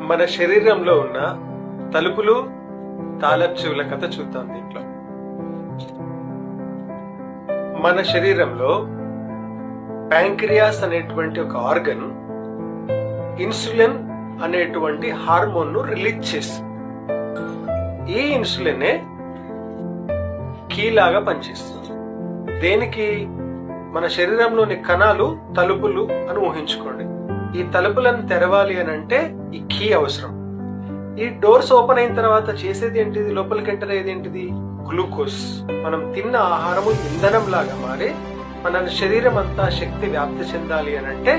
మన శరీరంలో ఉన్న తలుపులు తాళపు చెవుల కథ చూద్దాం. దీంట్లో మన శరీరంలో ప్యాంక్రియాస్ అనేటువంటి ఒక ఆర్గన్ ఇన్సులిన్ అనేటువంటి హార్మోన్ ను రిలీజ్ చేస్తుంది. ఈ ఇన్సులినే కీలాగా పనిచేస్తుంది. దేనికి? మన శరీరంలోని కణాలు తలుపులు అని ఊహించుకోండి. ఈ తలుపులను తెరవాలి అని అంటే ఈ కీ అవసరం. ఈ డోర్స్ ఓపెన్ అయిన తర్వాత చేసేది ఏంటిది? లోపలికి ఎంటర్ అయ్యేది ఏంటిది? గ్లూకోజ్. మనం తిన్న ఆహారము ఇంధనం లాగా మారి మన శరీరం అంతా శక్తి వ్యాప్తి చెందాలి అని అంటే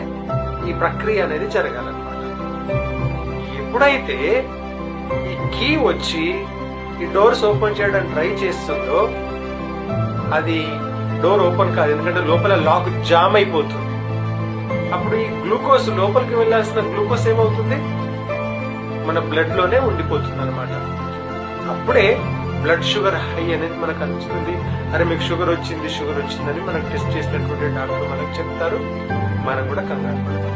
ఈ ప్రక్రియ అనేది జరగాలన్నమాట. ఎప్పుడైతే ఈ కీ వచ్చి ఈ డోర్స్ ఓపెన్ చేయడానికి ట్రై చేస్తుందో అది డోర్ ఓపెన్ కాదు, ఎందుకంటే లోపల లాక్ జామ్ అయిపోతుంది. అప్పుడు ఈ గ్లూకోజ్ లోపలికి వెళ్లాల్సిన గ్లూకోజ్ ఏమవుతుంది? మన బ్లడ్ లోనే ఉండిపోతుంది అనమాట. అప్పుడే బ్లడ్ షుగర్ హై అనేది మనకు అనిపిస్తుంది. అరే మీకు షుగర్ వచ్చిందని మనకు టెస్ట్ చేసినటువంటి డాక్టర్ మనకు చెప్తారు. మనం కూడా కంగారు పడతాం.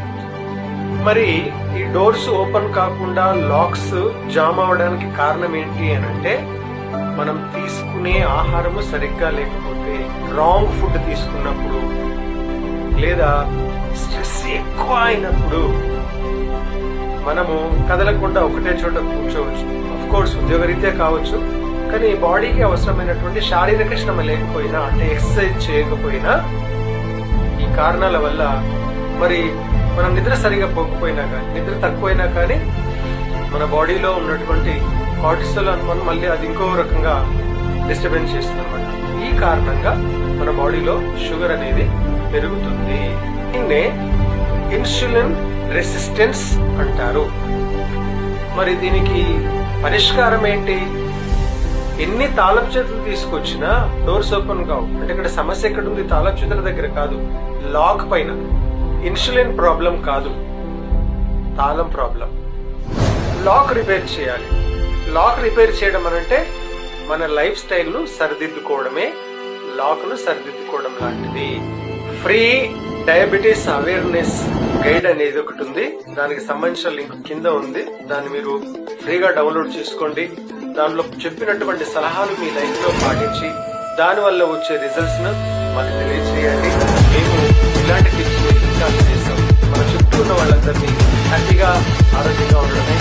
మరి ఈ డోర్స్ ఓపెన్ కాకుండా లాక్స్ జామ్ అవడానికి కారణం ఏంటి అని అంటే మనం తీసుకునే ఆహారము సరిగ్గా లేకపోతే, రాంగ్ ఫుడ్ తీసుకున్నప్పుడు, లేదా స్ట్రెస్ ఎక్కువ అయినప్పుడు మనము కదలకుండా ఒకటే చోట కూర్చోవచ్చు. ఆఫ్ కోర్స్ ఉద్యోగరీత్యా కావచ్చు, కానీ బాడీకి అవసరమైనటువంటి శారీరక శ్రమ లేకపోయినా, అంటే ఎక్సర్సైజ్ చేయకపోయినా, ఈ కారణాల వల్ల మరి మనం నిద్ర సరిగా పోకపోయినా కానీ, నిద్ర తక్కువైనా కానీ మన బాడీలో ఉన్నటువంటి కార్టిసోల్ అనుమానం మళ్ళీ అది ఇంకో రకంగా డిస్టర్బెన్స్ చేస్తుంది అనమాట. ఈ కారణంగా మన బాడీలో షుగర్ అనేది పెరుగుతుంది. దీన్నే ఇన్సులిన్ రెసిస్టెన్స్ అంటారు. మరి దీనికి పరిష్కారం ఏంటి? ఎన్ని తాళపు చేతులు తీసుకొచ్చినా డోర్స్ ఓపెన్ కావు. అంటే ఇక్కడ సమస్య ఎక్కడ ఉంది? తాళపు చేతుల దగ్గర కాదు, లాక్ పైన. ఇన్సులిన్ ప్రాబ్లం కాదు, తాళం ప్రాబ్లం. లాక్ రిపేర్ చేయాలి. లాక్ రిపేర్ చేయడం అనంటే మన లైఫ్ స్టైల్ ను సరిదిద్దుకోవడమే లాక్ ను సరిదిద్దుకోవడం లాంటిది. ఫ్రీ డయాబెటీస్ అవేర్నెస్ గైడ్ అనేది ఒకటి ఉంది. దానికి సంబంధించిన లింక్ కింద ఉంది. దాన్ని మీరు ఫ్రీగా డౌన్లోడ్ చేసుకోండి. దానిలో చెప్పినటువంటి సలహాలు మీ లైఫ్ లో పాటించి దానివల్ల వచ్చే రిజల్ట్స్ ను మాకు తెలియజేయండి. మేము ఇలాంటి టిప్స్ ఇంకా చేస్తాం. మన చుట్టూ ఉన్న వాళ్ళందరినీ హ్యాపీగా ఆరోగ్యంగా ఉండడమే